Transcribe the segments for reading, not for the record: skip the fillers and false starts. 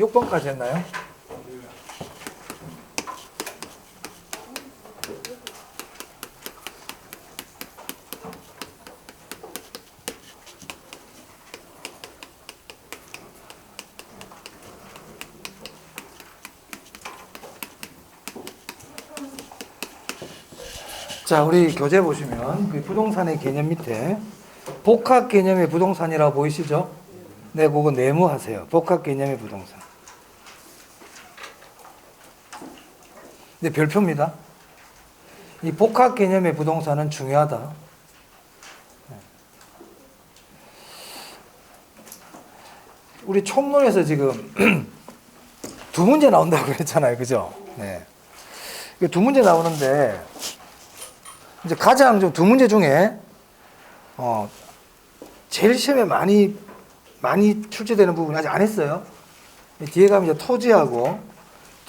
6번까지 했나요? 자, 우리 교재 보시면 그 부동산의 개념 밑에 복합 개념의 부동산이라고 보이시죠? 네, 그거 네모하세요. 복합 개념의 부동산. 네, 별표입니다. 이 복합 개념의 부동산은 중요하다. 우리 총론에서 지금 두 문제 나온다고 그랬잖아요. 그죠? 네. 두 문제 나오는데, 이제 가장 좀 두 문제 중에, 제일 시험에 많이 출제되는 부분이 아직 안 했어요. 뒤에 가면 이제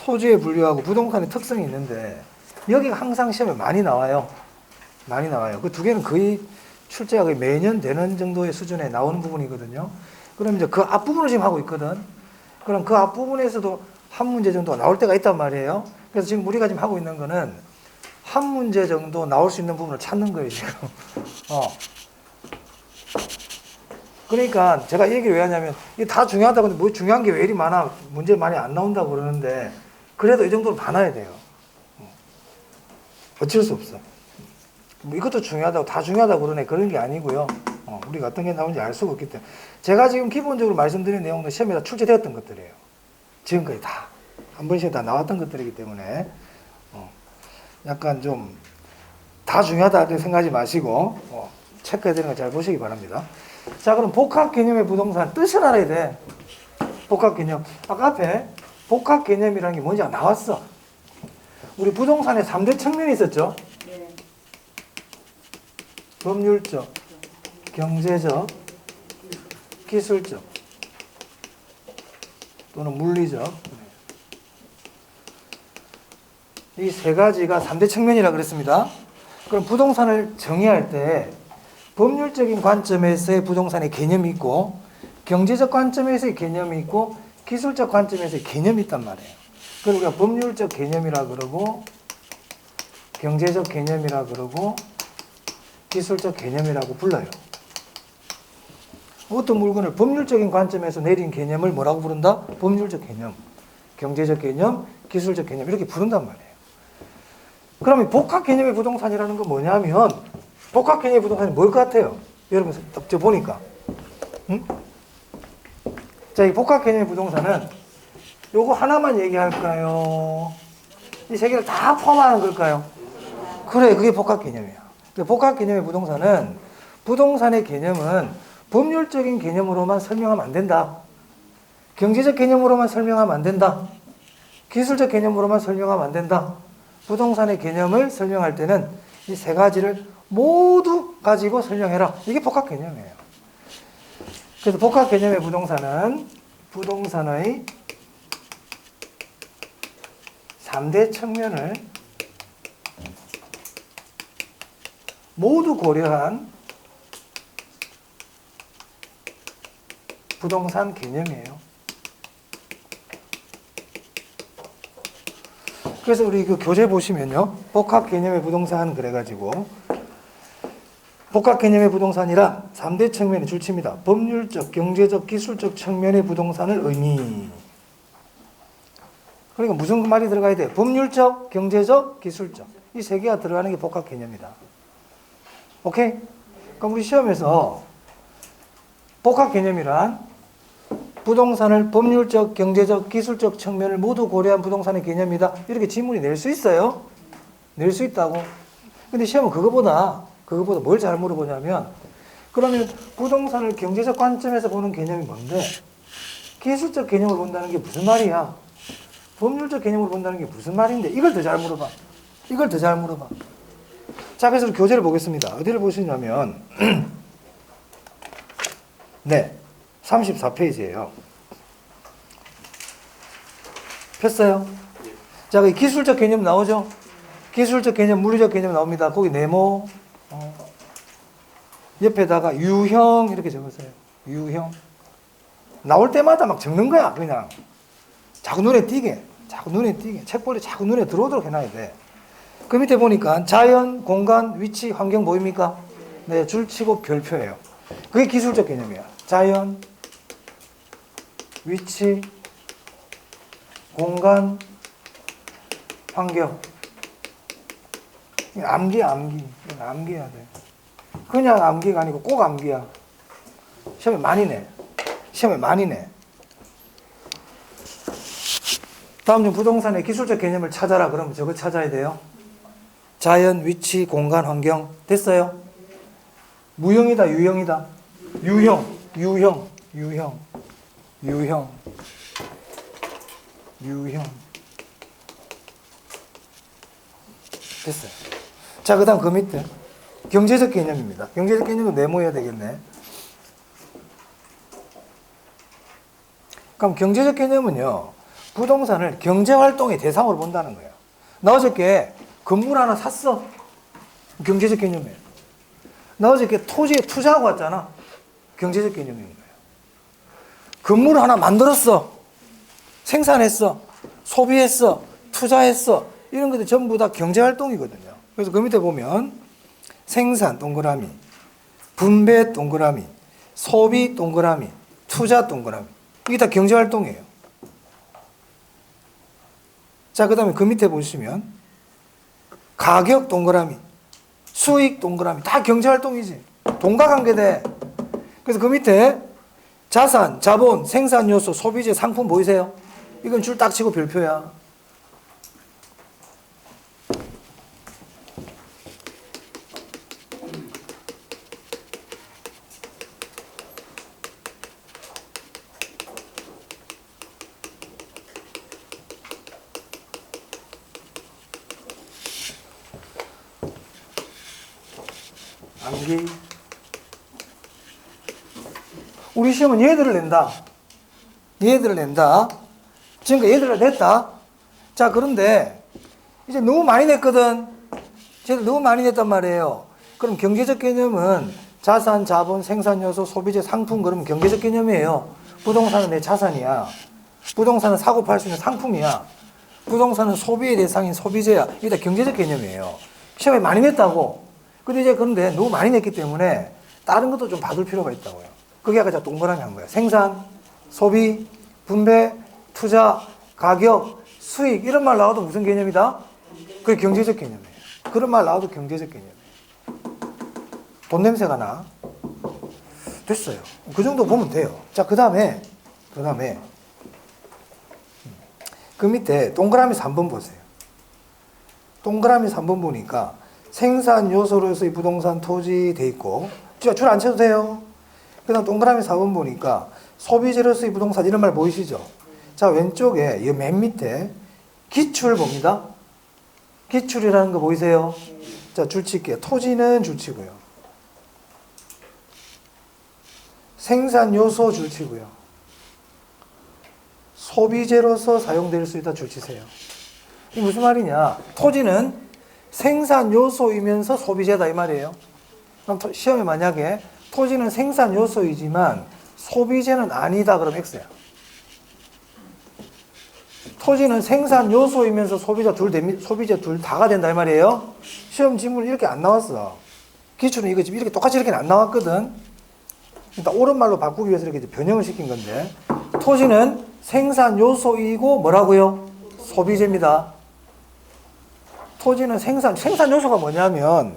토지의 분류하고 부동산의 특성이 있는데, 여기가 항상 시험에 많이 나와요. 많이 나와요. 그 두 개는 거의 출제가 거의 매년 되는 정도의 수준에 나오는 부분이거든요. 그럼 이제 그 앞부분을 지금 하고 있거든. 그럼 그 앞부분에서도 한 문제 정도가 나올 때가 있단 말이에요. 그래서 지금 우리가 지금 하고 있는 거는 한 문제 정도 나올 수 있는 부분을 찾는 거예요, 지금. 그러니까 제가 이 얘기를 왜 하냐면, 이게 다 중요하다고 하는데 뭐 중요한 게 왜 이리 많아? 문제 많이 안 나온다고 그러는데, 그래도 이 정도로 많아야 돼요. 어쩔 수 없어. 뭐 이것도 중요하다고, 다 중요하다고 그러네. 그런 게 아니고요. 우리가 어떤 게 나오는지 알 수가 없기 때문에. 제가 지금 기본적으로 말씀드린 내용도 시험에 다 출제되었던 것들이에요. 지금까지 다. 한 번씩 다 나왔던 것들이기 때문에, 약간 좀, 다 중요하다 생각하지 마시고, 체크해야 되는 거 잘 보시기 바랍니다. 자, 그럼 복합 개념의 부동산, 뜻을 알아야 돼. 복합 개념. 아까 앞에 복합 개념이라는 게 뭔지 나왔어. 우리 부동산에 3대 측면이 있었죠? 네. 법률적, 경제적, 기술적, 또는 물리적. 이 세 가지가 3대 측면이라고 그랬습니다. 그럼 부동산을 정의할 때 법률적인 관점에서의 부동산의 개념이 있고, 경제적 관점에서의 개념이 있고, 기술적 관점에서의 개념이 있단 말이에요. 그걸 우리가 법률적 개념이라 그러고, 경제적 개념이라 그러고, 기술적 개념이라고 불러요. 어떤 물건을 법률적인 관점에서 내린 개념을 뭐라고 부른다? 법률적 개념, 경제적 개념, 기술적 개념 이렇게 부른단 말이에요. 그러면 복합 개념의 부동산이라는 건 뭐냐면, 복합 개념의 부동산이 뭘 것 같아요? 여러분 저 보니까, 응? 자, 이 복합 개념의 부동산은 요거 하나만 얘기할까요? 이 세 개를 다 포함하는 걸까요? 그래, 그게 복합 개념이야. 복합 개념의 부동산은, 부동산의 개념은 법률적인 개념으로만 설명하면 안 된다. 경제적 개념으로만 설명하면 안 된다. 기술적 개념으로만 설명하면 안 된다. 부동산의 개념을 설명할 때는 이 세 가지를 모두 가지고 설명해라. 이게 복합 개념이에요. 그래서 복합 개념의 부동산은 부동산의 3대 측면을 모두 고려한 부동산 개념이에요. 그래서 우리 그 교재 보시면요, 복합 개념의 부동산 그래가지고, 복합 개념의 부동산이란 3대 측면의 줄칩니다. 법률적, 경제적, 기술적 측면의 부동산을 의미. 그러니까 무슨 말이 들어가야 돼? 법률적, 경제적, 기술적. 이 세 개가 들어가는 게 복합 개념이다. 오케이? 그럼 우리 시험에서 복합 개념이란 부동산을 법률적, 경제적, 기술적 측면을 모두 고려한 부동산의 개념이다. 이렇게 지문이 낼 수 있어요. 낼 수 있다고. 근데 시험은 그거보다 뭘 잘 물어보냐면, 그러면 부동산을 경제적 관점에서 보는 개념이 뭔데? 기술적 개념으로 본다는 게 무슨 말이야? 법률적 개념으로 본다는 게 무슨 말인데? 이걸 더 잘 물어봐. 이걸 더 잘 물어봐. 자, 그래서 교재를 보겠습니다. 어디를 보시냐면, 네, 34페이지예요. 폈어요? 자, 그 기술적 개념 나오죠? 기술적 개념, 물리적 개념 나옵니다. 거기 네모, 옆에다가 유형 이렇게 적었어요. 유형. 나올 때마다 막 적는 거야, 그냥. 자꾸 눈에 띄게. 책볼이 자꾸 눈에 들어오도록 해놔야 돼. 그 밑에 보니까 자연, 공간, 위치, 환경 보입니까? 네, 줄치고 별표예요. 그게 기술적 개념이야. 자연, 위치, 공간, 환경. 암기야, 암기. 암기해야 돼. 그냥 암기가 아니고 꼭 암기야. 시험에 많이 내. 다음 중 부동산의 기술적 개념을 찾아라. 그러면 저거 찾아야 돼요. 자연, 위치, 공간, 환경. 됐어요? 무형이다, 유형이다. 유형. 됐어요. 자, 그 다음 그 밑에. 경제적 개념입니다. 경제적 개념은 메모해야 되겠네. 그럼 경제적 개념은요, 부동산을 경제활동의 대상으로 본다는 거예요. 나 어저께 건물 하나 샀어. 경제적 개념이에요. 나 어저께 토지에 투자하고 왔잖아. 경제적 개념인 거예요. 건물 하나 만들었어. 생산했어. 소비했어. 투자했어. 이런 것들 전부 다 경제활동이거든요. 그래서 그 밑에 보면 생산 동그라미, 분배 동그라미, 소비 동그라미, 투자 동그라미. 이게 다 경제활동이에요. 자, 그 다음에 그 밑에 보시면 가격 동그라미, 수익 동그라미. 다 경제활동이지. 돈과 관계돼. 그래서 그 밑에 자산, 자본, 생산 요소, 소비재, 상품 보이세요? 이건 줄 딱 치고 별표야. 암기. 우리 시험은 얘들을 낸다. 지금까지 얘들을 냈다. 자, 그런데 이제 너무 많이 냈거든. 쟤들 너무 많이 냈단 말이에요. 그럼 경제적 개념은 자산, 자본, 생산 요소, 소비재, 상품. 그러면 경제적 개념이에요. 부동산은 내 자산이야. 부동산은 사고 팔 수 있는 상품이야. 부동산은 소비의 대상인 소비재야. 이게 다 경제적 개념이에요. 시험에 많이 냈다고. 그런데 너무 많이 냈기 때문에 다른 것도 좀 봐둘 필요가 있다고요. 그게 아까 제가 동그라미 한 거예요. 생산, 소비, 분배, 투자, 가격, 수익. 이런 말 나와도 무슨 개념이다? 그게 경제적 개념이에요. 그런 말 나와도 경제적 개념이에요. 돈 냄새가 나. 됐어요. 그 정도 보면 돼요. 자, 그 다음에 그 밑에 동그라미 3번 보세요. 동그라미 3번 보니까 생산 요소로서의 부동산 토지 돼 있고, 줄 안 쳐도 돼요. 그 다음 동그라미 4번 보니까 소비재로서의 부동산 이런 말 보이시죠? 자, 왼쪽에 이 맨 밑에 기출 봅니다. 기출이라는 거 보이세요? 자, 줄 칠게요. 토지는 줄 치고요. 생산 요소 줄 치고요. 소비재로서 사용될 수 있다 줄 치세요. 이게 무슨 말이냐? 토지는 생산 요소이면서 소비재다 이 말이에요. 그럼 시험에 만약에 토지는 생산 요소이지만 소비재는 아니다 그럼 X야. 토지는 생산 요소이면서 소비재 둘 다가 된다 이 말이에요. 시험 지문은 이렇게 안 나왔어. 기출은 이거 지금 이렇게 똑같이 이렇게 안 나왔거든. 일단 옳은 말로 바꾸기 위해서 이렇게 변형을 시킨 건데, 토지는 생산 요소이고 뭐라고요? 소비재입니다. 토지는 생산 요소가 뭐냐면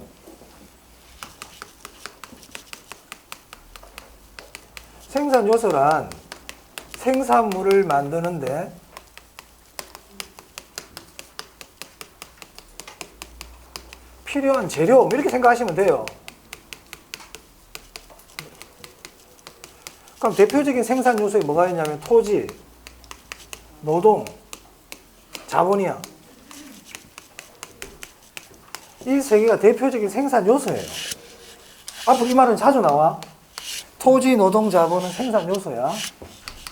생산 요소란 생산물을 만드는데 필요한 재료 이렇게 생각하시면 돼요. 그럼 대표적인 생산 요소에 뭐가 있냐면 토지, 노동, 자본이야. 이 세 개가 대표적인 생산 요소예요. 앞으로 이 말은 자주 나와. 토지, 노동, 자본은 생산 요소야.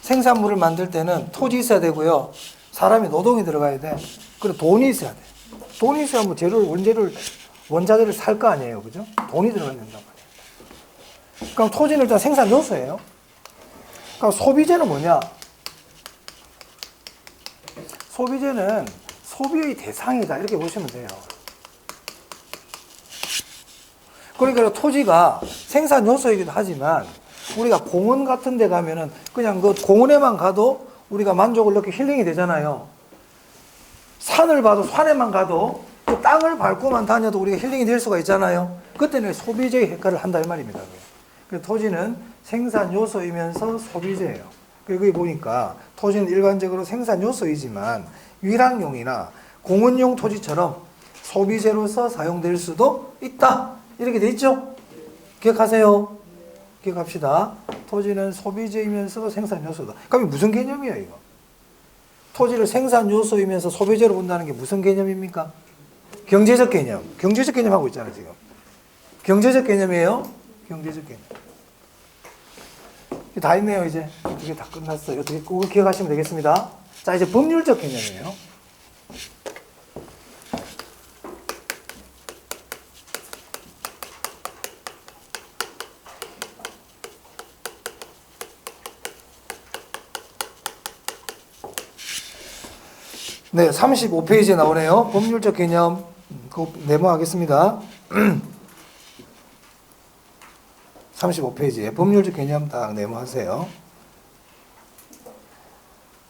생산물을 만들 때는 토지 있어야 되고요. 사람이 노동이 들어가야 돼. 그리고 돈이 있어야 돼. 돈이 있어야 뭐 원자재를 살 거 아니에요. 그죠? 돈이 들어가야 된단 말이에요. 그럼 토지는 일단 생산 요소예요. 그럼 소비재는 뭐냐? 소비재는 소비의 대상이다 이렇게 보시면 돼요. 그러니까 토지가 생산 요소이기도 하지만 우리가 공원 같은 데 가면은 그냥 그 공원에만 가도 우리가 만족을 느끼고 힐링이 되잖아요. 산을 봐도 산에만 가도 그 땅을 밟고만 다녀도 우리가 힐링이 될 수가 있잖아요. 그때는 소비재의 역할을 한다 이 말입니다. 그래서 토지는 생산 요소이면서 소비재예요. 여기 보니까 토지는 일반적으로 생산 요소이지만 위락용이나 공원용 토지처럼 소비재로서 사용될 수도 있다. 이렇게 돼 있죠? 기억하세요? 기억합시다. 토지는 소비재이면서 생산 요소다. 그럼 무슨 개념이에요, 이거? 토지를 생산 요소이면서 소비재로 본다는 게 무슨 개념입니까? 경제적 개념. 경제적 개념 하고 있잖아요, 지금. 경제적 개념이에요? 경제적 개념. 다 있네요, 이제. 이게 다 끝났어요. 어떻게 꼭 기억하시면 되겠습니다. 자, 이제 법률적 개념이에요. 네, 35페이지에 나오네요. 법률적 개념. 그거 네모하겠습니다. 35페이지에 법률적 개념 딱 네모하세요.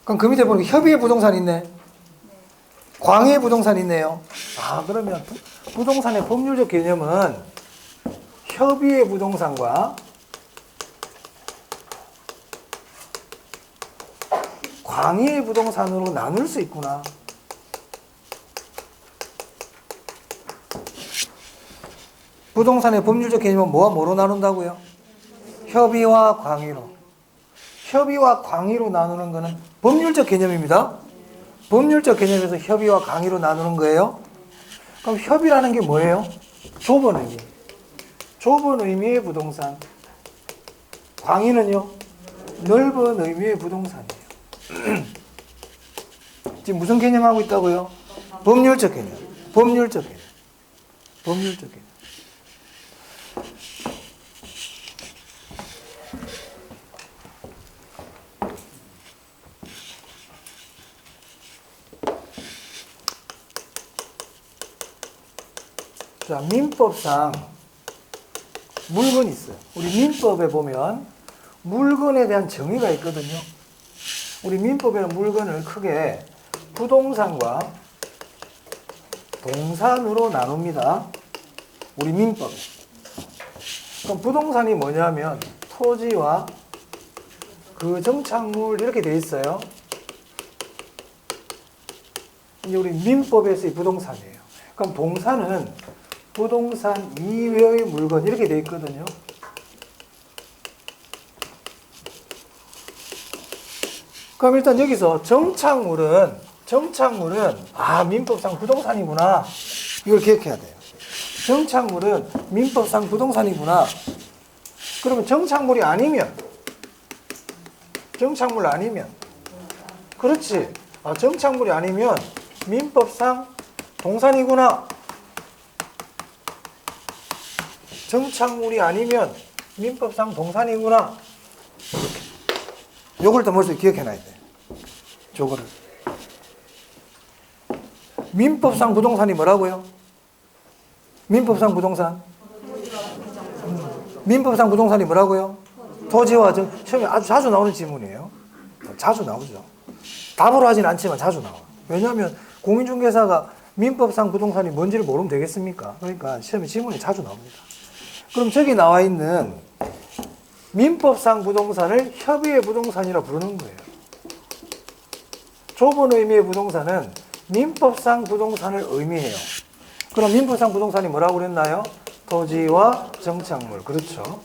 그럼 그 밑에 보니까 협의의 부동산 있네. 광의의 부동산 있네요. 아, 그러면 부동산의 법률적 개념은 협의의 부동산과 광의의 부동산으로 나눌 수 있구나. 부동산의 법률적 개념은 뭐와 뭐로 나눈다고요? 협의와 광의로. 협의와 광의로 나누는 것은 법률적 개념입니다. 법률적 개념에서 협의와 광의로 나누는 거예요. 그럼 협의라는 게 뭐예요? 좁은 의미. 좁은 의미의 부동산. 광의는요? 넓은 의미의 부동산이에요. 지금 무슨 개념 하고 있다고요? 법률적 개념. 법률적 개념. 법률적 개념. 자, 민법상 물건이 있어요. 우리 민법에 보면 물건에 대한 정의가 있거든요. 우리 민법에는 물건을 크게 부동산과 동산으로 나눕니다. 우리 민법에. 그럼 부동산이 뭐냐면 토지와 그 정착물 이렇게 돼 있어요. 이제 우리 민법에서의 부동산이에요. 그럼 동산은 부동산 이외의 물건 이렇게 돼 있거든요. 그럼 일단 여기서 정착물은 민법상 부동산이구나. 이걸 기억해야 돼요. 정착물은 민법상 부동산이구나. 그러면 정착물 아니면 그렇지. 정착물이 아니면 민법상 동산이구나. 정착물이 아니면 민법상 동산이구나. 요걸 더 머릿속에 기억해놔야 돼. 저거를. 민법상 부동산이 뭐라고요? 민법상 부동산. 민법상 부동산이 뭐라고요? 토지와 시험에 아주 자주 나오는 질문이에요. 자주 나오죠. 답으로 하진 않지만 자주 나와. 왜냐하면 공인중개사가 민법상 부동산이 뭔지를 모르면 되겠습니까? 그러니까 시험에 질문이 자주 나옵니다. 그럼 저기 나와 있는 민법상 부동산을 협의의 부동산이라 부르는 거예요. 좁은 의미의 부동산은 민법상 부동산을 의미해요. 그럼 민법상 부동산이 뭐라고 그랬나요? 토지와 정착물. 그렇죠.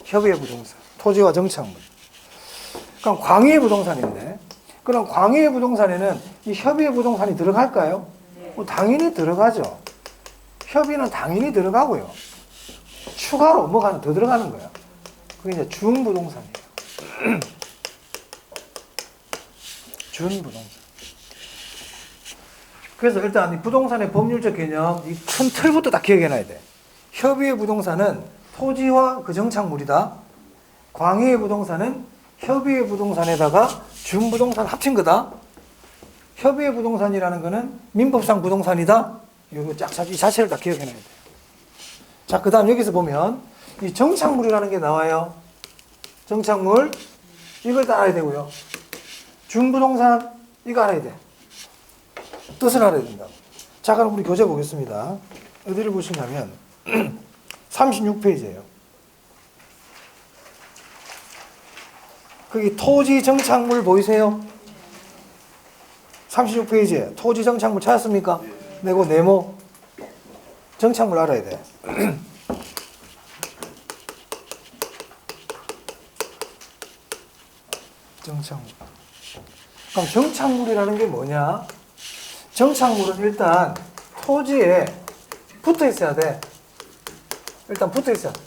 협의의 부동산. 토지와 정착물. 그럼 광의의 부동산인데, 그럼 광의의 부동산에는 이 협의의 부동산이 들어갈까요? 당연히 들어가죠. 협의는 당연히 들어가고요. 추가로 뭐가 하나 더 들어가는 거야. 그게 이제 준부동산이에요. 준부동산. 그래서 일단 이 부동산의 법률적 개념, 이 큰 틀부터 다 기억해놔야 돼. 협의의 부동산은 토지와 그 정착물이다. 광해의 부동산은 협의의 부동산에다가 준부동산 합친 거다. 협의의 부동산이라는 거는 민법상 부동산이다. 이거 이 자체를 다 기억해놔야 돼요. 자, 그 다음 여기서 보면 이 정착물이라는 게 나와요. 정착물, 이걸 다 알아야 되고요. 준부동산, 이거 알아야 돼. 뜻을 알아야 된다. 자, 그럼 우리 교재 보겠습니다. 어디를 보시냐면 36페이지예요. 거기 토지 정착물 보이세요? 36페이지에 토지 정착물 찾았습니까? 네, 그 네모 정착물 알아야 돼. 정착물. 그럼 정착물이라는 게 뭐냐? 정착물은 일단 토지에 붙어 있어야 돼. 일단 붙어 있어야 돼.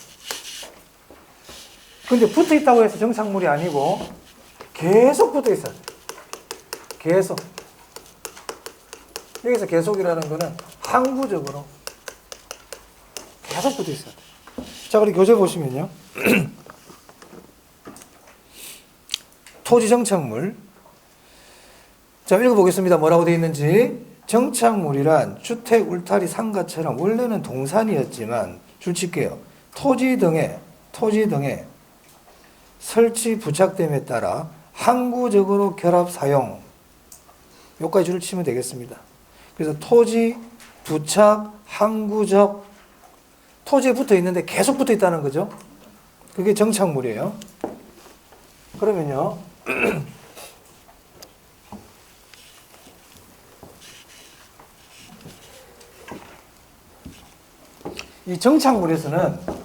근데 붙어 있다고 해서 정착물이 아니고 계속 붙어 있어야 돼. 계속. 여기서 계속이라는 거는 항구적으로 계속 붙어 있어야 돼. 자, 우리 교재 보시면요. 토지 정착물. 자, 읽어보겠습니다. 뭐라고 되어 있는지. 정착물이란 주택, 울타리, 상가처럼 원래는 동산이었지만 줄칠게요. 토지 등의 설치, 부착됨에 따라 항구적으로 결합, 사용. 여기까지 줄을 치면 되겠습니다. 그래서 토지, 부착, 항구적, 토지에 붙어 있는데 계속 붙어 있다는 거죠. 그게 정착물이에요. 그러면요. 이 정착물에서는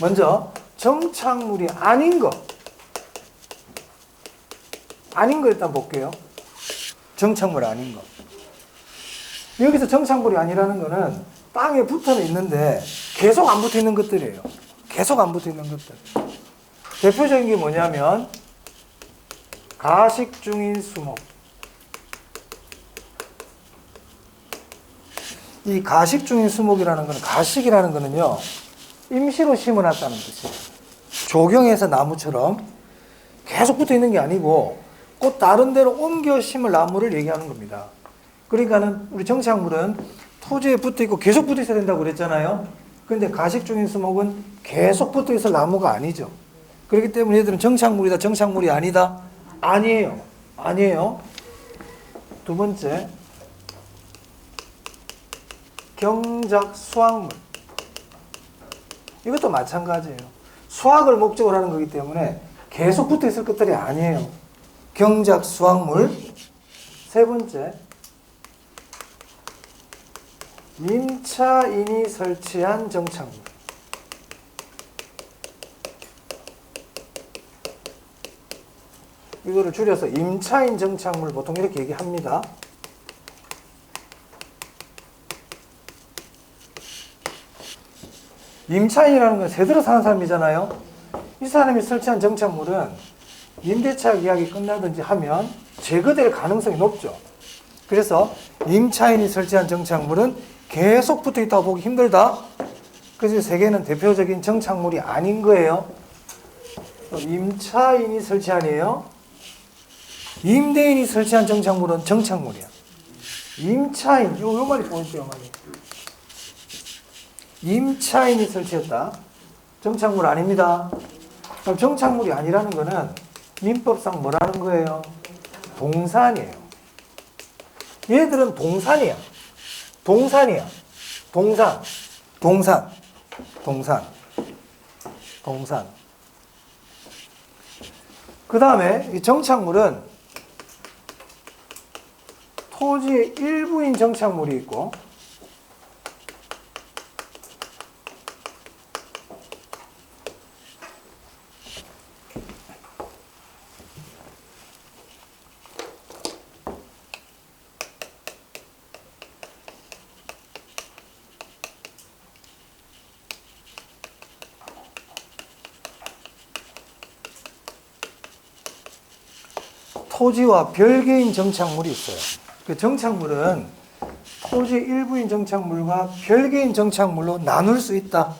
먼저 정착물이 아닌 거 일단 볼게요. 정착물 아닌 거. 여기서 정착물이 아니라는 거는 땅에 붙어는 있는데 계속 안 붙어 있는 것들이에요. 계속 안 붙어 있는 것들. 대표적인 게 뭐냐면 가식 중인 수목. 이 가식 중인 수목이라는 거는, 가식이라는 거는요, 임시로 심어놨다는 뜻이에요. 조경해서 나무처럼 계속 붙어 있는 게 아니고 꼭 다른 데로 옮겨 심을 나무를 얘기하는 겁니다. 그러니까는 우리 정착물은 토지에 붙어 있고 계속 붙어 있어야 된다고 그랬잖아요. 근데 가식 중인 수목은 계속 붙어 있을 나무가 아니죠. 그렇기 때문에 얘들은 정착물이다, 정착물이 아니다? 아니에요. 아니에요. 두 번째, 경작 수확물. 이것도 마찬가지예요. 수확을 목적으로 하는 거기 때문에 계속 붙어 있을 것들이 아니에요. 경작 수확물. 세 번째, 임차인이 설치한 정착물. 이거를 줄여서 임차인 정착물 보통 이렇게 얘기합니다. 임차인이라는 건 세대로 사는 사람이잖아요. 이 사람이 설치한 정착물은 임대차 계약이 끝나든지 하면 제거될 가능성이 높죠. 그래서 임차인이 설치한 정착물은 계속 붙어 있다고 보기 힘들다. 그래서 세 개는 대표적인 정착물이 아닌 거예요. 임차인이 설치한이에요. 임대인이 설치한 정착물은 정착물이야. 임차인, 요 말이 포인트예요, 말이. 임차인이 설치했다. 정착물 아닙니다. 그럼 정착물이 아니라는 거는 민법상 뭐라는 거예요? 동산이에요. 얘들은 동산이야. 동산이야. 동산. 그 다음에 이 정착물은 토지의 일부인 정착물이 있고, 토지와 별개인 정착물이 있어요. 그 정착물은 토지 일부인 정착물과 별개인 정착물로 나눌 수 있다.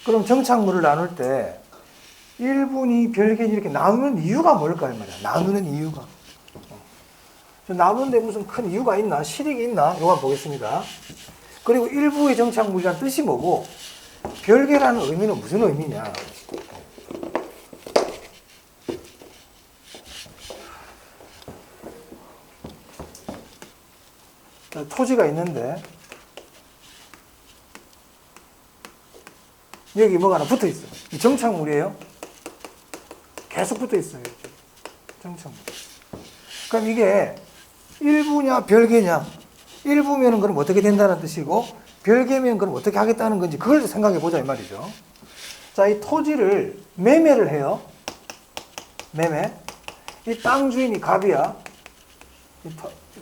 그럼 정착물을 나눌 때 일부니 별개니 이렇게 나누는 이유가 뭘까 이 말이야. 나누는 이유가. 나누는데 무슨 큰 이유가 있나? 실익이 있나? 이거 한번 보겠습니다. 그리고 일부의 정착물이란 뜻이 뭐고 별개라는 의미는 무슨 의미냐? 토지가 있는데 여기 뭐가 하나 붙어 있어. 이 정착물이에요. 계속 붙어 있어요. 정착물. 그럼 이게 일부냐 별개냐? 일부면은 그럼 어떻게 된다는 뜻이고 별개면 그럼 어떻게 하겠다는 건지 그걸 생각해 보자 이 말이죠. 자, 이 토지를 매매를 해요. 매매. 이 땅 주인이 갑이야. 이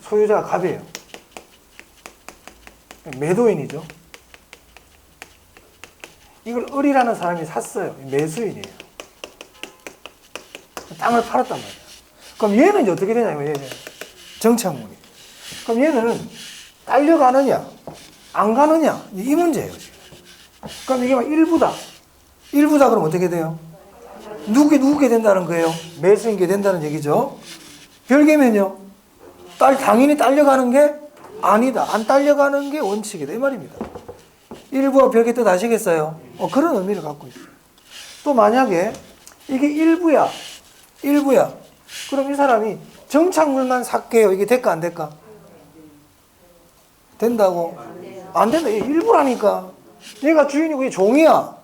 소유자가 갑이에요. 매도인이죠. 이걸 을이라는 사람이 샀어요. 매수인이에요. 땅을 팔았단 말이에요. 그럼 얘는 이제 어떻게 되냐면 얘는 정착물이. 그럼 얘는 딸려가느냐 안 가느냐 이 문제예요 지금. 그럼 이게 막 일부다. 일부다 그럼 어떻게 돼요? 누구게 된다는 거예요? 매수인게 된다는 얘기죠. 별개면요. 당연히 딸려가는 게 아니다. 안 딸려가는 게 원칙이다 이 말입니다. 일부와 별개 뜻 아시겠어요? 그런 의미를 갖고 있어요. 또 만약에 이게 일부야. 그럼 이 사람이 정착물만 살게요. 이게 될까 안 될까? 된다고? 안 된다. 얘 일부라니까. 얘가 주인이고 얘 종이야.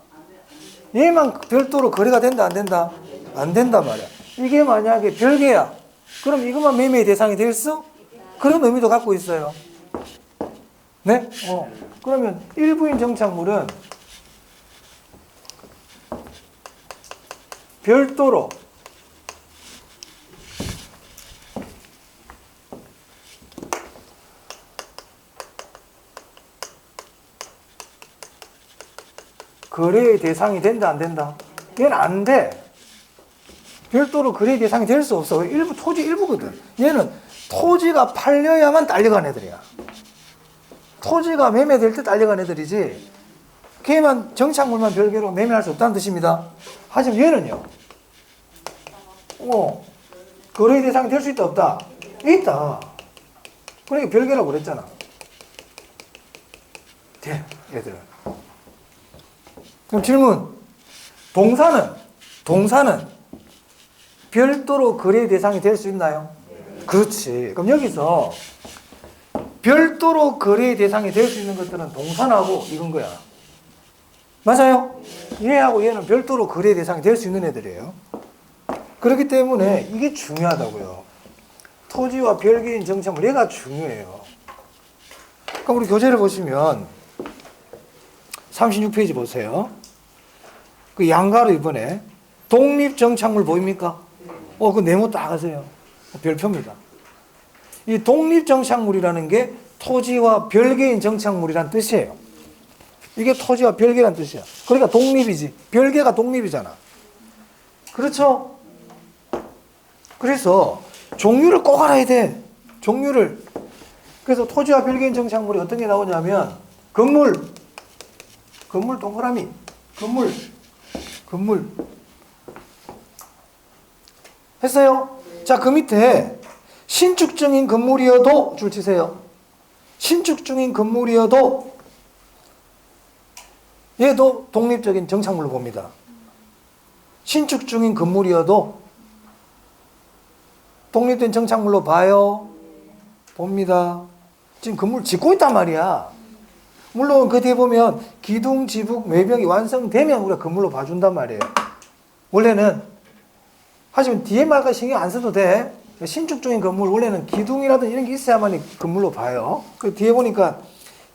얘만 별도로 거래가 된다 안 된다? 안 된단 말이야. 이게 만약에 별개야. 그럼 이것만 매매의 대상이 될 수? 그런 의미도 갖고 있어요. 네? 그러면 일부인 정착물은 별도로 거래의 대상이 된다 안 된다? 얘는 안 돼. 별도로 거래의 대상이 될 수 없어. 일부 토지 일부거든. 얘는 토지가 팔려야만 딸려간 애들이야. 토지가 매매될 때 딸려간 애들이지 걔만 정착물만 별개로 매매할 수 없다는 뜻입니다. 하지만 얘는요. 거래의 대상이 될 수 있다 없다? 있다. 그러니까 별개라고 그랬잖아. 돼 얘들은. 그럼 질문. 동사는 별도로 거래의 대상이 될 수 있나요? 그렇지. 그럼 여기서 별도로 거래의 대상이 될 수 있는 것들은 동산하고 이건 거야. 맞아요? 얘하고 얘는 별도로 거래의 대상이 될 수 있는 애들이에요. 그렇기 때문에 이게 중요하다고요. 토지와 별개인 정착물, 얘가 중요해요. 그럼 우리 교재를 보시면 36페이지 보세요. 그 양가로 이번에 독립정착물 보입니까? 그 네모 딱 하세요. 별표입니다. 이 독립정착물이라는 게 토지와 별개인 정착물이란 뜻이에요. 이게 토지와 별개란 뜻이야. 그러니까 독립이지. 별개가 독립이잖아. 그렇죠? 그래서 종류를 꼭 알아야 돼. 종류를. 그래서 토지와 별개인 정착물이 어떤 게 나오냐면 건물 동그라미, 건물. 했어요? 자, 그 밑에 신축 중인 건물이어도 줄 치세요. 신축 중인 건물이어도 얘도 독립적인 정착물로 봅니다. 신축 중인 건물이어도 독립된 정착물로 봐요. 봅니다. 지금 건물 짓고 있단 말이야. 물론 그 뒤에 보면 기둥, 지붕, 외벽이 완성되면 우리가 건물로 봐준단 말이에요. 원래는. 하지만 뒤에 말까지 신경 안 써도 돼. 신축 중인 건물 원래는 기둥이라든 이런 게 있어야만 건물로 봐요. 그 뒤에 보니까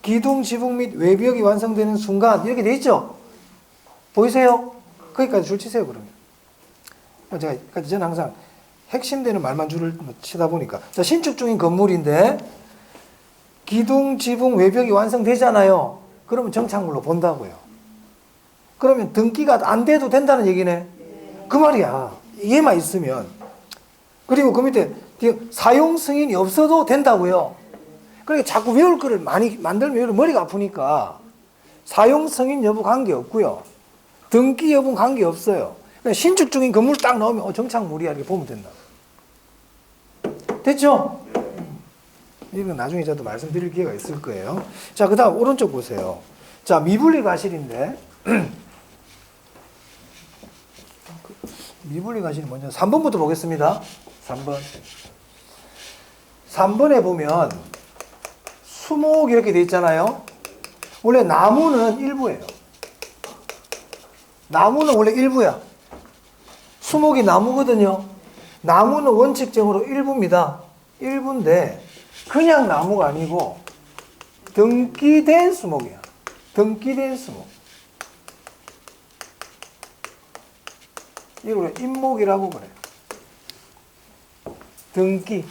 기둥, 지붕 및 외벽이 완성되는 순간 이렇게 돼 있죠? 보이세요? 거기까지 줄 치세요 그러면. 저는 항상 핵심되는 말만 줄을 치다 보니까. 자, 신축 중인 건물인데 기둥, 지붕, 외벽이 완성되잖아요. 그러면 정착물로 본다고요. 그러면 등기가 안 돼도 된다는 얘기네. 그 말이야. 얘만 있으면. 그리고 그 밑에 사용 승인이 없어도 된다고요. 그러니까 자꾸 외울 거를 많이 만들면 머리가 아프니까 사용 승인 여부 관계없고요. 등기 여부는 관계없어요. 그냥 신축 중인 건물 딱 나오면 정착물이야 이렇게 보면 된다. 됐죠? 이건 나중에 저도 말씀드릴 기회가 있을 거예요. 자, 그 다음 오른쪽 보세요. 자, 미분리 과실인데 미분리 과실 먼저 3번부터 보겠습니다. 3번. 3번에 보면 수목 이렇게 돼 있잖아요. 원래 나무는 일부예요. 나무는 원래 일부야. 수목이 나무거든요. 나무는 원칙적으로 일부입니다. 일부인데 그냥 나무가 아니고 등기된 수목이야. 등기된 수목. 이걸 임목이라고 그래요. 등기.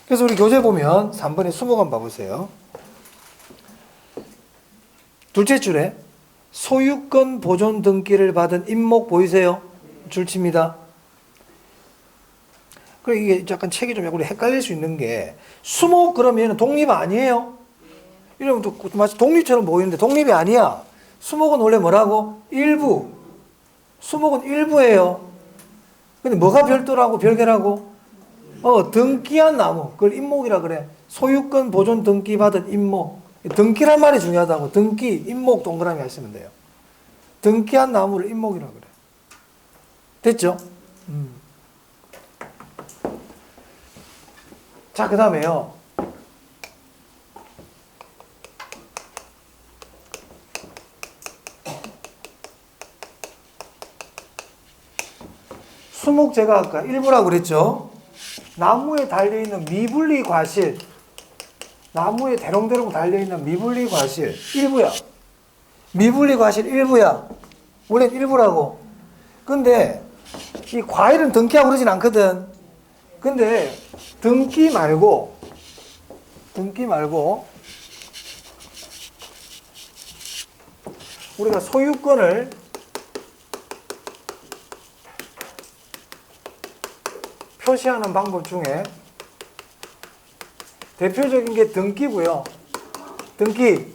그래서 우리 교재 보면 3번에 수목 한번 봐보세요. 둘째 줄에 소유권 보존 등기를 받은 임목 보이세요? 줄칩니다. 그래 이게 약간 책이 좀 약간 헷갈릴 수 있는 게 수목 그러면 독립 아니에요? 이러면 또 마치 독립처럼 보이는데 독립이 아니야. 수목은 원래 뭐라고? 일부. 수목은 일부예요. 근데 뭐가 별도라고 별개라고? 등기한 나무. 그걸 임목이라 그래. 소유권 보존 등기 받은 임목. 등기란 말이 중요하다고. 등기, 임목 동그라미 하시면 돼요. 등기한 나무를 임목이라 그래. 됐죠? 자, 그 다음에요. 수목 제가 아까 일부라고 그랬죠? 나무에 달려있는 미분리 과실. 나무에 대롱대롱 달려있는 미분리 과실. 일부야. 미분리 과실 일부야. 원래 일부라고. 근데 이 과일은 등기하고 그러진 않거든. 근데 등기 말고 우리가 소유권을 표시하는 방법 중에 대표적인 게 등기고요. 등기.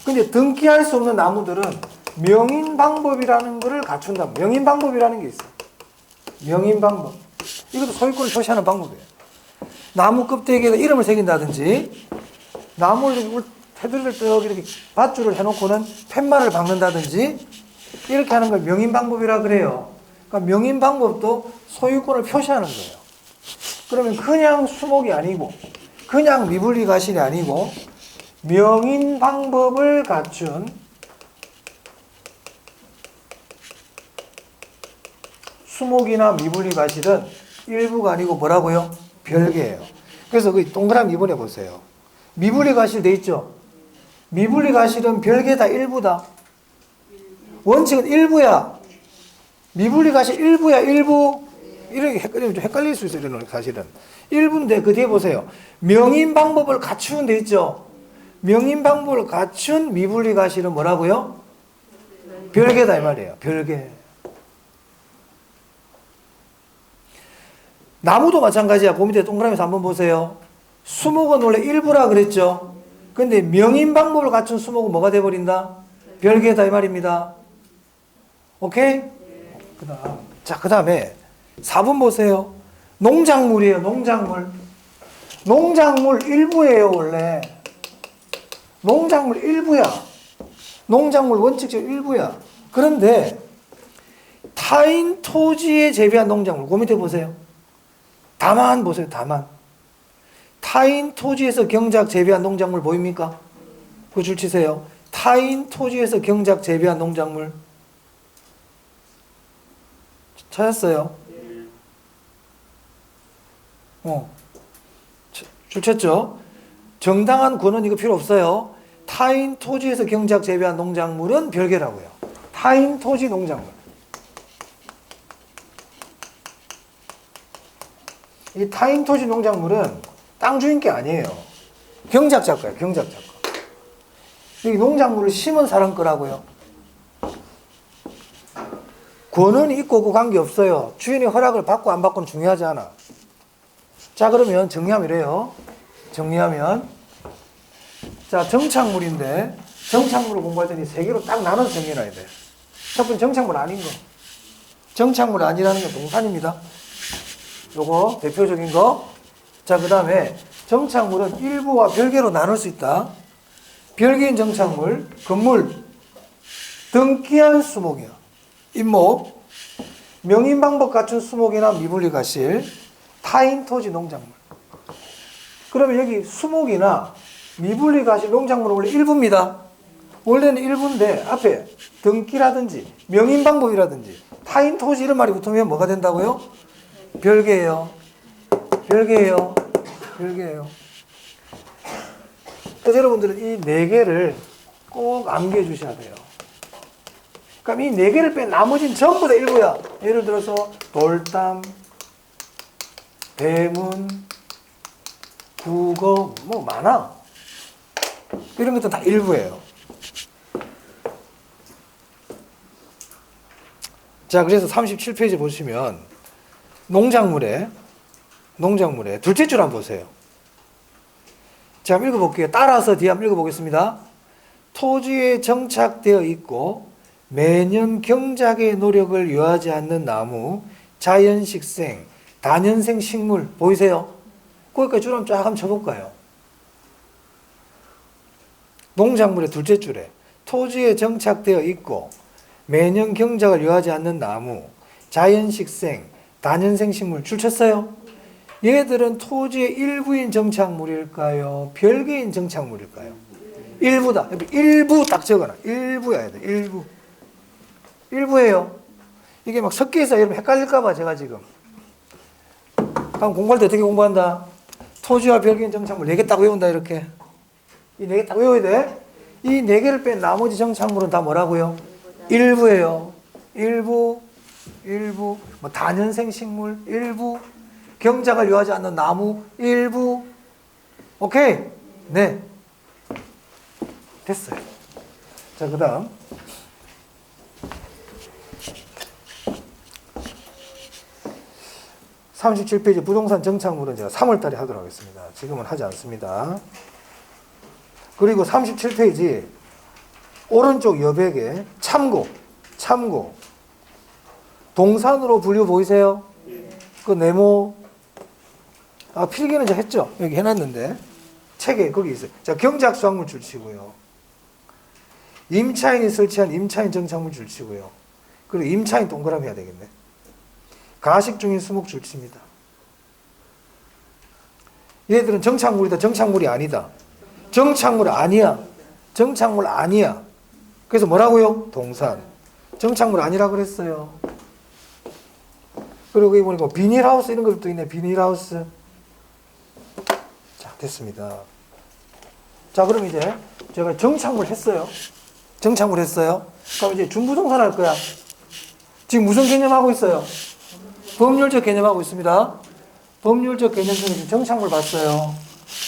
근데 등기할 수 없는 나무들은 명인 방법이라는 것을 갖춘다. 명인 방법이라는 게 있어요. 명인 방법. 이것도 소유권을 표시하는 방법이에요. 나무 껍데기에다 이름을 새긴다든지, 나무를 테두리를 떡 이렇게 밧줄을 해놓고는 팻말을 박는다든지, 이렇게 하는 걸 명인 방법이라 그래요. 그러니까 명인 방법도 소유권을 표시하는 거예요. 그러면 그냥 수목이 아니고, 그냥 미분리 과실이 아니고, 명인 방법을 갖춘 수목이나 미분리 과실은 일부가 아니고 뭐라고요? 별개예요. 그래서 그 동그라미 2번에 보세요. 미분리 과실 돼 있죠? 미분리 과실은 별개다, 일부다. 원칙은 일부야. 미분리 과실 일부야, 일부. 이렇게 헷갈릴 수 있어요, 사실은. 일부인데 그 뒤에 보세요. 명인 방법을 갖춘 돼 있죠? 명인 방법을 갖춘 미분리 과실은 뭐라고요? 별개다, 이 말이에요. 별개. 나무도 마찬가지야. 그 밑에 동그라미에서 한번 보세요. 수목은 원래 일부라 그랬죠? 근데 명인 방법을 갖춘 수목은 뭐가 돼버린다? 별개다, 이 말입니다. 오케이? 그 다음에 4번 보세요. 농작물이에요, 농작물. 농작물 일부예요, 원래. 농작물 일부야. 농작물 원칙적 일부야. 그런데 타인 토지에 재배한 농작물, 그 밑에 보세요. 다만 보세요, 다만. 타인 토지에서 경작 재배한 농작물 보입니까? 그 줄 치세요. 타인 토지에서 경작 재배한 농작물. 찾았어요? 줄 쳤죠? 정당한 권은 이거 필요 없어요. 타인 토지에서 경작 재배한 농작물은 별개라고요. 타인 토지 농작물. 이 타인 토지 농작물은 땅 주인 게 아니에요. 경작자 거예요, 경작자 거. 이 농작물을 심은 사람 거라고요. 권은 있고 없고 관계없어요. 주인의 허락을 받고 안 받고는 중요하지 않아. 자, 그러면 정리하면 이래요. 정리하면 자, 정착물인데 정착물을 공부할 때는 세 개로 딱 나눠서 정리해놔야 돼. 첫 번째 정착물 아닌 거. 정착물 아니라는 건 동산입니다. 요거 대표적인 거. 자, 그 다음에 정착물은 일부와 별개로 나눌 수 있다. 별개인 정착물, 건물, 등기한 수목이야. 임목, 명인 방법 갖춘 수목이나 미분리 가실, 타인 토지 농작물. 그러면 여기 수목이나 미분리 가실 농작물은 원래 일부입니다. 원래는 일부인데 앞에 등기라든지 명인 방법이라든지 타인 토지 이런 말이 붙으면 뭐가 된다고요? 별개예요. 별개예요. 별개예요. 그래서 여러분들은 이 네 개를 꼭 암기해 주셔야 돼요. 그럼 이 네 개를 뺀 나머지는 전부 다 일부야. 예를 들어서 돌담, 대문, 국어, 뭐 많아. 이런 것도 다 일부예요. 자, 그래서 37페이지 보시면 농작물에 둘째 줄 한번 보세요. 자, 한번 읽어볼게요. 따라서 뒤에 한번 읽어보겠습니다. 토지에 정착되어 있고 매년 경작의 노력을 요하지 않는 나무, 자연식생, 다년생 식물 보이세요? 거기까지 줄 한번 쫙 한번 쳐볼까요? 농작물의 둘째 줄에 토지에 정착되어 있고 매년 경작을 요하지 않는 나무, 자연식생, 다년생 식물 줄 쳤어요? 얘들은 토지의 일부인 정착물일까요? 별개인 정착물일까요? 일부다. 일부 딱 적어놔. 일부야 돼. 일부. 일부예요. 이게 막 섞여 있어. 여러분 헷갈릴까봐 제가 지금. 그럼 공부할 때 어떻게 공부한다? 토지와 별개인 정착물 4개 딱 외운다 이렇게. 이 4개 딱 외워야 돼. 이 4개를 뺀 나머지 정착물은 다 뭐라고요? 일부예요. 일부. 뭐 다년생 식물 일부. 경작을 요하지 않는 나무 일부. 오케이? 네. 됐어요. 자, 그 다음. (37페이지) 부동산 정착물은 제가 3월달에 하도록 하겠습니다. 지금은 하지 않습니다. 그리고 37페이지 오른쪽 여백에 참고 동산으로 분류 보이세요? 그 네모 필기는 이제 했죠? 여기 해놨는데 책에 거기 있어요. 자, 경작 수확물 줄치고요. 임차인이 설치한 임차인 정착물 줄치고요. 그리고 임차인 동그라미 해야 되겠네. 가식 중인 수목 줄치입니다. 얘들은 정착물이다, 정착물이 아니다. 정착물 아니야. 정착물 아니야. 그래서 뭐라고요? 동산. 정착물 아니라 그랬어요. 그리고 여기 보니까 비닐하우스 이런 것도 있네. 비닐하우스. 자, 됐습니다. 자, 그럼 이제 제가 정착물 했어요. 그럼 이제 준부동산 할 거야. 지금 무슨 개념 하고 있어요? 법률적 개념 하고 있습니다. 법률적 개념 중에 정착물 봤어요.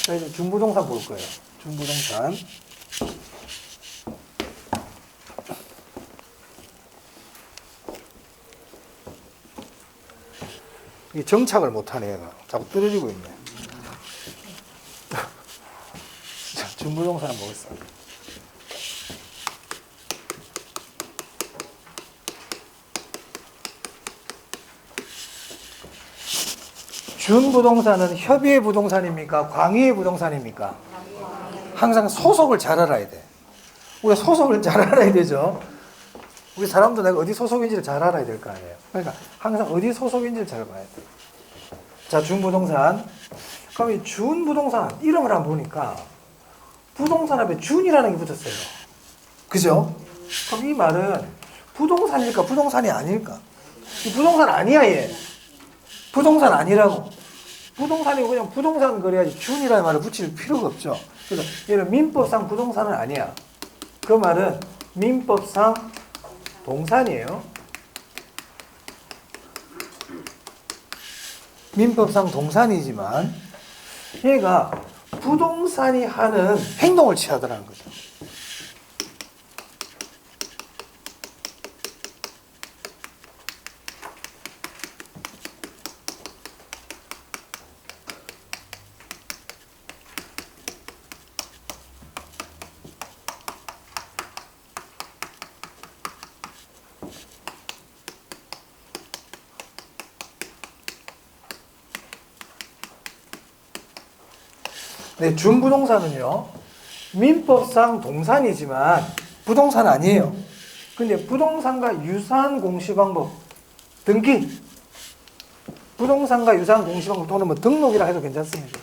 그래서 준부동산 볼 거예요. 준부동산. 이 정착을 못하네, 얘가. 자꾸 떨어지고 있네. 자, 준부동산 한번 보겠습니다. 준부동산은 협의의 부동산입니까? 광의의 부동산입니까? 항상 소속을 잘 알아야 돼. 우리가 소속을 잘 알아야 되죠. 우리 사람도 내가 어디 소속인지를 잘 알아야 될 거 아니에요. 그러니까 항상 어디 소속인지를 잘 봐야 돼. 자, 준부동산. 그럼 이 준부동산 이름을 한번 보니까 부동산 앞에 준이라는 게 붙었어요. 그죠? 그럼 이 말은 부동산일까 부동산이 아닐까? 이 부동산 아니야, 얘. 부동산 아니라고. 부동산이고 그냥 부동산 그래야지 준이라는 말을 붙일 필요가 없죠. 그래서 얘는 민법상 부동산은 아니야. 그 말은 민법상 동산이에요. 민법상 동산이지만 얘가 부동산이 하는 행동을 취하더라는 거죠. 네, 준부동산은요, 민법상 동산이지만 부동산 아니에요. 근데 부동산과 유사한 공시방법, 등기, 부동산과 유사한 공시방법 또는 뭐 등록이라 해도 괜찮습니다.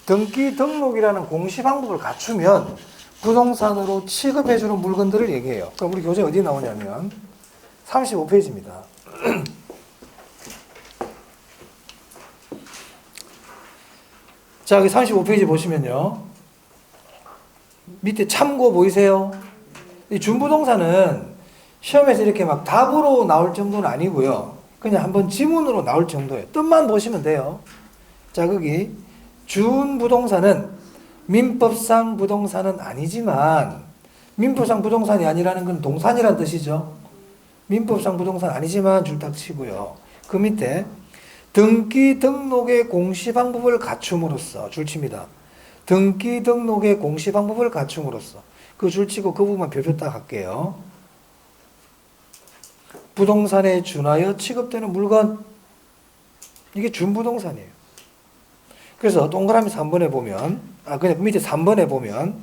등기, 등록이라는 공시방법을 갖추면 부동산으로 취급해주는 물건들을 얘기해요. 그럼 우리 교재 어디 나오냐면 35페이지입니다. 자, 여기 35페이지 보시면요. 밑에 참고 보이세요? 이 준부동산은 시험에서 이렇게 막 답으로 나올 정도는 아니고요. 그냥 한번 지문으로 나올 정도예요. 뜻만 보시면 돼요. 자, 거기 준부동산은 민법상 부동산은 아니지만, 민법상 부동산이 아니라는 건 동산이란 뜻이죠. 민법상 부동산 아니지만 줄 딱 치고요. 그 밑에 등기 등록의 공시 방법을 갖춤으로써 줄 칩니다. 등기 등록의 공시 방법을 갖춤으로써 그 줄 치고 그 부분만 별표 딱 할게요. 부동산에 준하여 취급되는 물건, 이게 준부동산이에요. 그래서 동그라미 3번에 보면, 그냥 밑에 3번에 보면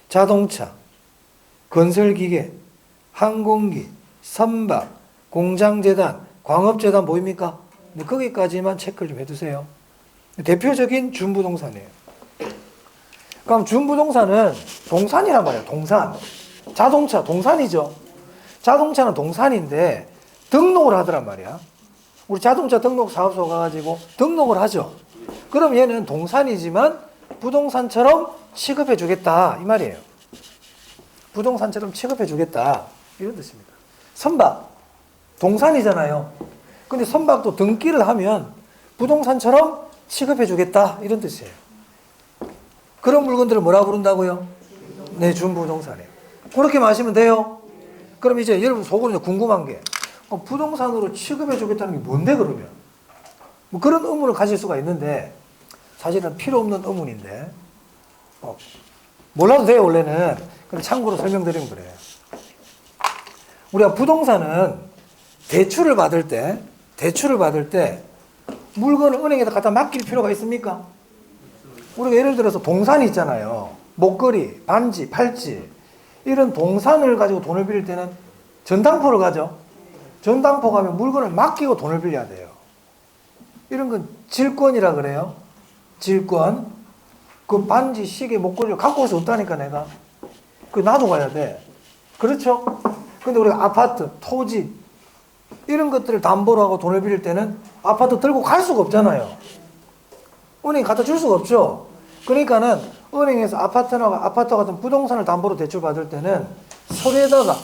자동차, 건설기계, 항공기, 선박, 공장재단, 광업재단 보입니까? 네, 거기까지만 체크를 좀 해두세요. 대표적인 준부동산이에요. 그럼 준부동산은 동산이란 말이에요. 동산. 자동차 동산이죠. 자동차는 동산인데 등록을 하더란 말이야. 우리 자동차 등록 사업소 가가지고 등록을 하죠. 그럼 얘는 동산이지만 부동산처럼 취급해 주겠다 이 말이에요. 부동산처럼 취급해 주겠다 이런 뜻입니다. 선박 동산이잖아요. 근데 선박도 등기를 하면 부동산처럼 취급해 주겠다 이런 뜻이에요. 그런 물건들을 뭐라고 부른다고요? 네, 준부동산이에요. 그렇게 마시면 돼요. 그럼 이제 여러분 속으로 궁금한 게 부동산으로 취급해 주겠다는 게 뭔데 그러면? 뭐 그런 의문을 가질 수가 있는데 사실은 필요 없는 의문인데 몰라도 돼요 원래는. 근데 참고로 설명드리면 그래요. 우리가 부동산은 대출을 받을 때 물건을 은행에다 갖다 맡길 필요가 있습니까? 우리가 예를 들어서 동산이 있잖아요. 목걸이, 반지, 팔찌 이런 동산을 가지고 돈을 빌릴 때는 전당포를 가죠. 전당포 가면 물건을 맡기고 돈을 빌려야 돼요. 이런 건 질권이라 그래요. 질권. 그 반지, 시계, 목걸이를 갖고 올 수 없다니까 내가. 그 놔두고 가야 돼. 그렇죠? 근데 우리가 아파트, 토지 이런 것들을 담보로 하고 돈을 빌릴 때는 아파트 들고 갈 수가 없잖아요. 은행에 갖다 줄 수가 없죠. 그러니까는 은행에서 아파트와 같은 부동산을 담보로 대출 받을 때는 서류에다가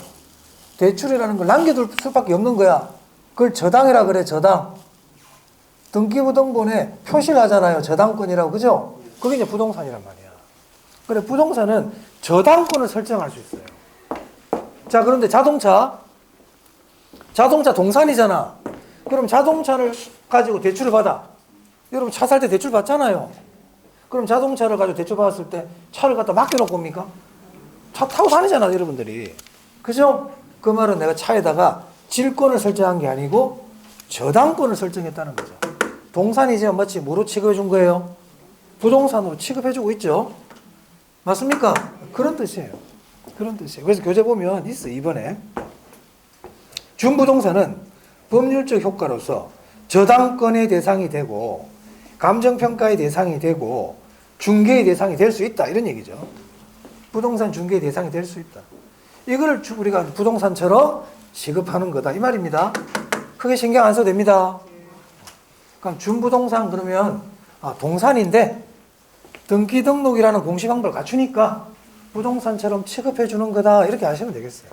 대출이라는 걸 남겨둘 수밖에 없는 거야. 그걸 저당이라 그래, 저당. 등기부등본에 표시를 하잖아요. 저당권이라고, 그죠? 그게 이제 부동산이란 말이야. 그래, 부동산은 저당권을 설정할 수 있어요. 자, 그런데 자동차 동산이잖아. 그럼 자동차를 가지고 대출을 받아. 여러분 차 살 때 대출 받잖아요. 그럼 자동차를 가지고 대출 받았을 때 차를 갖다 맡겨놓고 옵니까? 차 타고 다니잖아, 여러분들이. 그죠? 그 말은 내가 차에다가 질권을 설정한 게 아니고 저당권을 설정했다는 거죠. 동산이지만 마치 뭐로 취급해 준 거예요? 부동산으로 취급해 주고 있죠. 맞습니까? 그런 뜻이에요. 그런 뜻이에요. 그래서 교재 보면 있어, 이번에. 준부동산은 법률적 효과로서 저당권의 대상이 되고 감정평가의 대상이 되고 중개의 대상이 될 수 있다 이런 얘기죠. 부동산 중개의 대상이 될 수 있다. 이걸 우리가 부동산처럼 취급하는 거다 이 말입니다. 크게 신경 안 써도 됩니다. 그럼 준부동산 그러면 동산인데 등기 등록이라는 공시 방법을 갖추니까 부동산처럼 취급해 주는 거다 이렇게 하시면 되겠어요.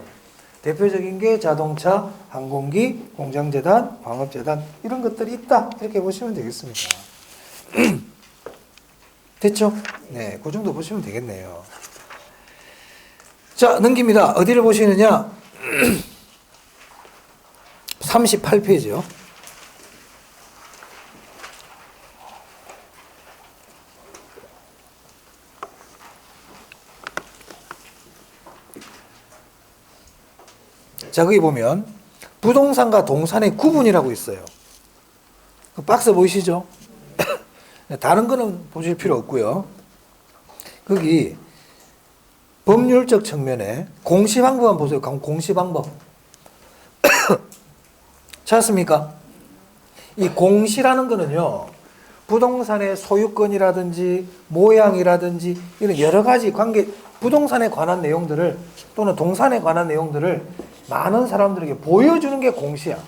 대표적인 게 자동차, 항공기, 공장재단, 광업재단 이런 것들이 있다 이렇게 보시면 되겠습니다. 됐죠? 네, 그 정도 보시면 되겠네요. 자, 넘깁니다. 어디를 보시느냐? 38페이지요. 자, 거기 보면 부동산과 동산의 구분이라고 있어요. 그 박스 보이시죠? 다른 거는 보실 필요 없고요. 거기 법률적 측면에 공시방법 한번 보세요. 공시방법. 찾았습니까? 이 공시라는 거는요, 부동산의 소유권이라든지 모양이라든지 이런 여러 가지 관계, 부동산에 관한 내용들을 또는 동산에 관한 내용들을 많은 사람들에게 보여주는 게 공시야.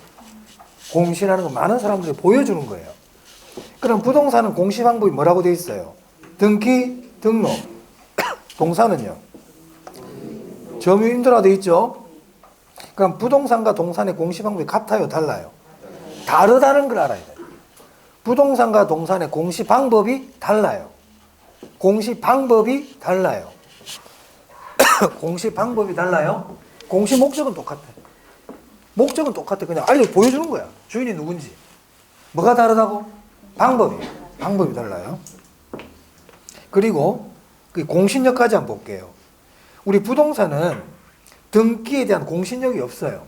공시라는 건 많은 사람들에게 보여주는 거예요. 그럼 부동산은 공시 방법이 뭐라고 되어 있어요? 등기, 등록. 동산은요? 점유임대로 되어 있죠? 그럼 부동산과 동산의 공시 방법이 같아요? 달라요? 다르다는 걸 알아야 돼요. 부동산과 동산의 공시 방법이 달라요. 공시 방법이 달라요. 공시 방법이 달라요? 공시 목적은 똑같아요. 목적은 똑같아. 그냥 보여주는 거야. 주인이 누군지. 뭐가 다르다고? 방법이 달라요. 그리고 그 공신력까지 한번 볼게요. 우리 부동산은 등기에 대한 공신력이 없어요.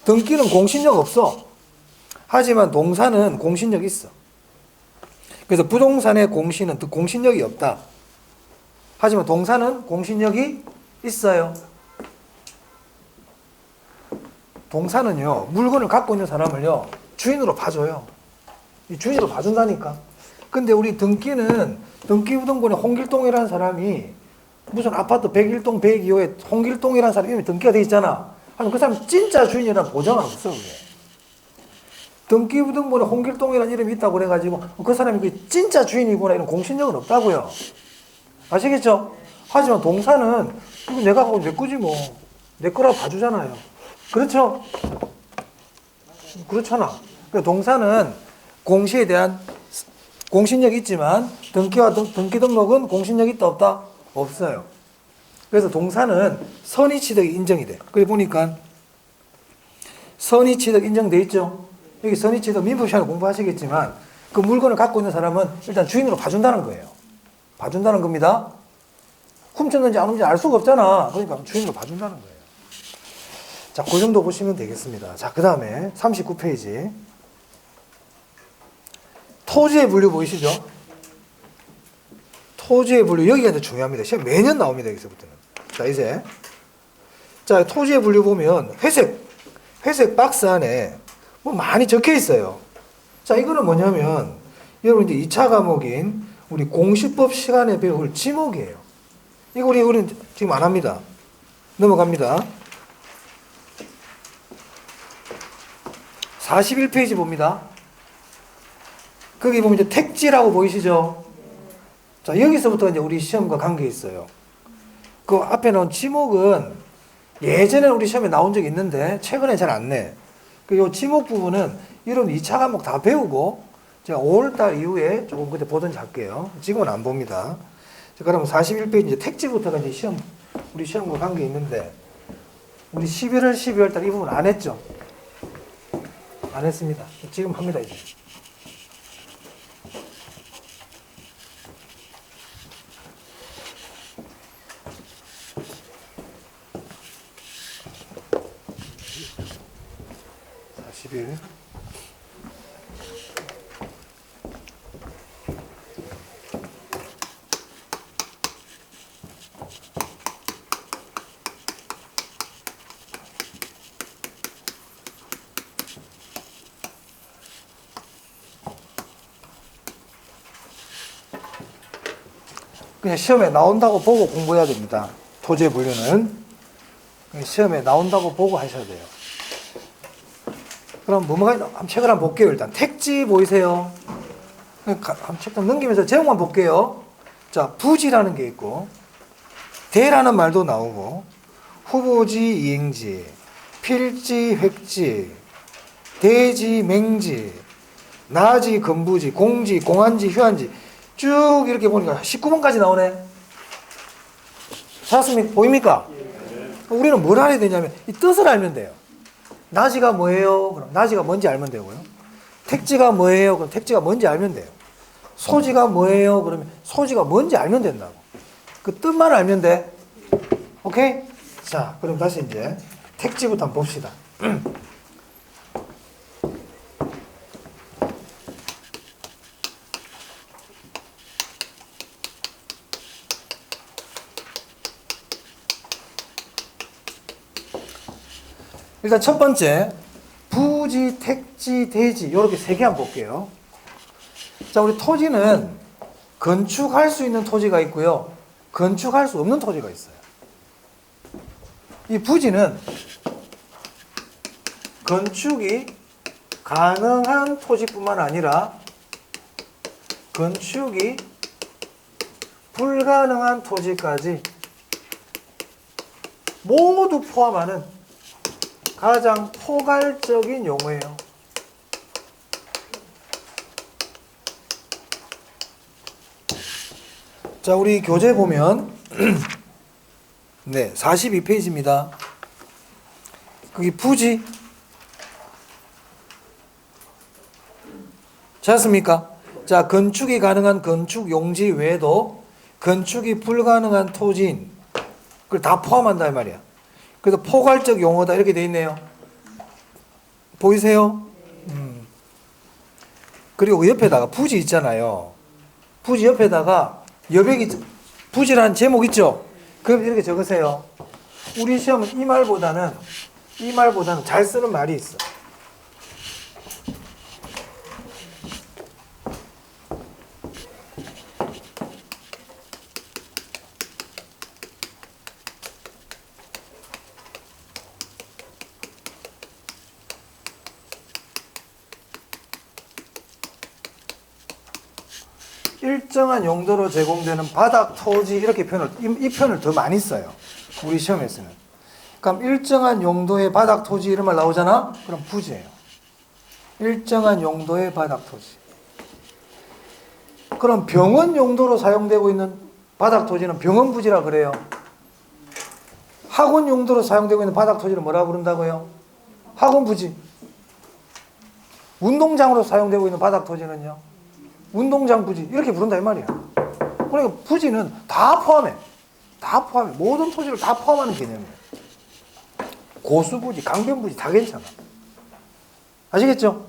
등기는 공신력 없어. 하지만 동산은 공신력이 있어. 그래서 부동산의 공시는 공신력이 없다. 하지만 동산은 공신력이 있어요. 동산은요, 물건을 갖고 있는 사람을요, 주인으로 봐줘요. 이 주인으로 봐준다니까. 근데 우리 등기는 등기부등본에 홍길동이라는 사람이 무슨 아파트 101동 102호에 홍길동이라는 사람이 이름이 등기가 돼 있잖아. 하지만 그 사람 진짜 주인이라는 보장은 없어, 그게. 등기부등본에 홍길동이라는 이름이 있다고 그래가지고 그 사람이 그 진짜 주인이구나 이런 공신력은 없다고요. 아시겠죠? 하지만 동산은 이거 내가 갖고 내 거지 뭐. 내 거라고 봐주잖아요. 그렇죠? 그렇잖아. 동산은 공시에 대한 공신력이 있지만 등기와 등기 등록은 공신력이 있다 없다? 없어요. 그래서 동산은 선의취득이 인정이 돼. 그래 보니까 선의취득 인정돼 있죠? 여기 선의취득 민법 시간에 공부하시겠지만 그 물건을 갖고 있는 사람은 일단 주인으로 봐준다는 거예요. 봐준다는 겁니다. 훔쳤는지 안 훔쳤는지 알 수가 없잖아. 그러니까 주인으로 봐준다는 거예요. 자, 그 정도 보시면 되겠습니다. 자, 그 다음에 39페이지. 토지의 분류 보이시죠? 토지의 분류, 여기가 이제 중요합니다. 시험 매년 나옵니다, 여기서부터는. 자, 이제. 자, 토지의 분류 보면 회색 박스 안에 뭐 많이 적혀 있어요. 자, 이거는 뭐냐면, 여러분 이제 2차 과목인 우리 공시법 시간에 배울 지목이에요. 이거 우리는 지금 안 합니다. 넘어갑니다. 41페이지 봅니다. 거기 보면 이제 택지라고 보이시죠? 자, 여기서부터 이제 우리 시험과 관계 있어요. 그 앞에 나온 지목은 예전에 우리 시험에 나온 적이 있는데 최근에 잘 안 내. 그 지목 부분은 여러분 2차 과목 다 배우고 제가 5월달 이후에 조금 그때 보든지 할게요. 지금은 안 봅니다. 자, 그러면 41페이지 이제 택지부터가 이제 우리 시험과 관계 있는데 우리 11월, 12월달 이 부분 안 했죠? 안 했습니다. 지금 합니다, 이제. 그냥 시험에 나온다고 보고 공부해야 됩니다. 토지의 분류는 시험에 나온다고 보고 하셔야 돼요. 그럼 한번 책을 한번 볼게요. 일단 택지 보이세요? 한번 책 좀 넘기면서 제목만 볼게요. 자, 부지라는 게 있고 대라는 말도 나오고 후보지, 이행지, 필지, 획지, 대지, 맹지, 나지, 건부지, 공지, 공한지, 휴한지 쭉 이렇게 보니까 19번까지 나오네. 찾았습니까? 보입니까? 우리는 뭘 알아야 되냐면 이 뜻을 알면 돼요. 나지가 뭐예요? 그럼 나지가 뭔지 알면 되고요. 택지가 뭐예요? 그럼 택지가 뭔지 알면 돼요. 소지가 뭐예요? 그러면 소지가 뭔지 알면 된다고. 그 뜻만 알면 돼. 오케이? 자, 그럼 다시 이제 택지부터 한번 봅시다. 일단 첫 번째, 부지, 택지, 대지 이렇게 세 개 한번 볼게요. 자, 우리 토지는 건축할 수 있는 토지가 있고요. 건축할 수 없는 토지가 있어요. 이 부지는 건축이 가능한 토지뿐만 아니라 건축이 불가능한 토지까지 모두 포함하는 가장 포괄적인 용어예요. 자, 우리 교재 보면 네, 42페이지입니다. 거기 부지 찾았습니까? 자, 건축이 가능한 건축 용지 외에도 건축이 불가능한 토지인 그걸 다 포함한다 이 말이야. 그래서 포괄적 용어다 이렇게 돼 있네요. 보이세요? 그리고 옆에다가 부지 있잖아요. 부지 옆에다가 여백이 부지라는 제목 있죠? 그럼 이렇게 적으세요. 우리 시험은 이 말보다는 잘 쓰는 말이 있어. 일정한 용도로 제공되는 바닥, 토지 이렇게 이 표현을 더 많이 써요. 우리 시험에서는. 그럼 일정한 용도의 바닥, 토지 이런 말 나오잖아? 그럼 부지예요. 일정한 용도의 바닥, 토지. 그럼 병원 용도로 사용되고 있는 바닥, 토지는 병원 부지라 그래요. 학원 용도로 사용되고 있는 바닥, 토지를 뭐라 부른다고요? 학원 부지. 운동장으로 사용되고 있는 바닥, 토지는요? 운동장 부지 이렇게 부른다 이 말이야. 그러니까 부지는 다 포함해. 모든 토지를 다 포함하는 개념이에요. 고수부지, 강변부지 다 괜찮아. 아시겠죠?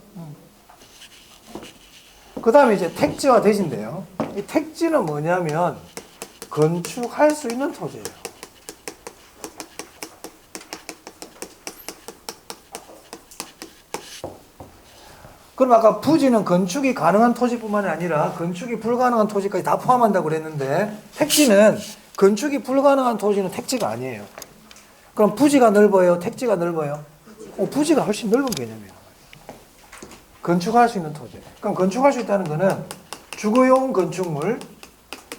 그 다음에 이제 택지와 대지인데요. 이 택지는 뭐냐면 건축할 수 있는 토지예요. 그럼 아까 부지는 건축이 가능한 토지뿐만 아니라 건축이 불가능한 토지까지 다 포함한다고 그랬는데 택지는 건축이 불가능한 토지는 택지가 아니에요. 그럼 부지가 넓어요? 택지가 넓어요? 부지가 훨씬 넓은 개념이에요. 건축할 수 있는 토지. 그럼 건축할 수 있다는 거는 주거용 건축물,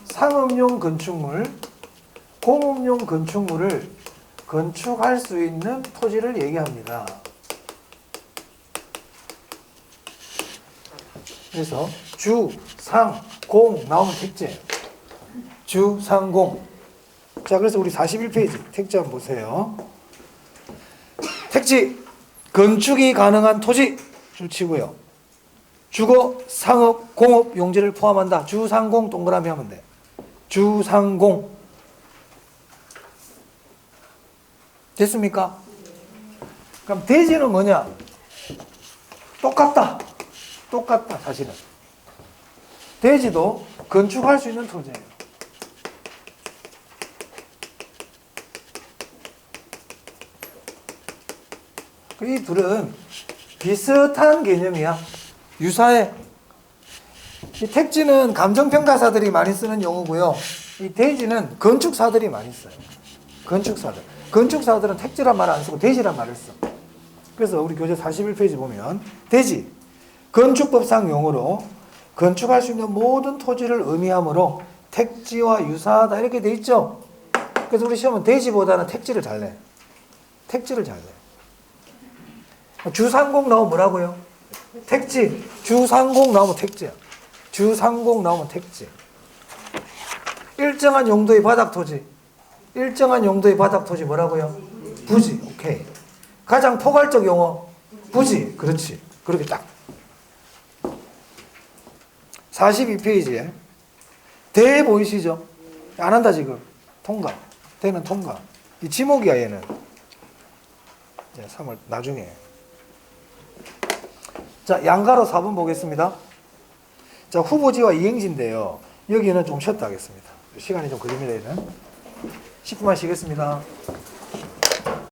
상업용 건축물, 공업용 건축물을 건축할 수 있는 토지를 얘기합니다. 그래서 주, 상, 공 나오면 택지예요. 주, 상, 공. 자, 그래서 우리 41페이지 택지 한번 보세요. 택지, 건축이 가능한 토지 줄 치고요. 주거, 상업, 공업 용지를 포함한다. 주, 상, 공 동그라미 하면 돼. 주, 상, 공. 됐습니까? 그럼 대지는 뭐냐? 똑같다 사실은. 대지도 건축할 수 있는 토지예요. 이 둘은 비슷한 개념이야. 유사해. 이 택지는 감정평가사들이 많이 쓰는 용어고요. 이 대지는 건축사들이 많이 써요. 건축사들은 택지란 말을 안 쓰고 대지란 말을 써. 그래서 우리 교재 41페이지 보면 대지, 건축법상 용어로 건축할 수 있는 모든 토지를 의미하므로 택지와 유사하다 이렇게 돼 있죠. 그래서 우리 시험은 대지보다는 택지를 잘 내. 주상공 나오면 뭐라고요? 택지. 주상공 나오면 택지야. 주상공 나오면 택지. 일정한 용도의 바닥 토지. 뭐라고요? 부지. 오케이. 가장 포괄적 용어. 부지. 그렇지. 그렇게 딱. 42페이지에 대 보이시죠? 안 한다 지금. 통과. 대는 통과. 이 지목이야 얘는. 3월 나중에. 자, 양가로 4번 보겠습니다. 자, 후보지와 이행지인데요. 여기는 좀 쉬었다 하겠습니다. 시간이 좀 걸립니다, 얘는. 10분만 쉬겠습니다.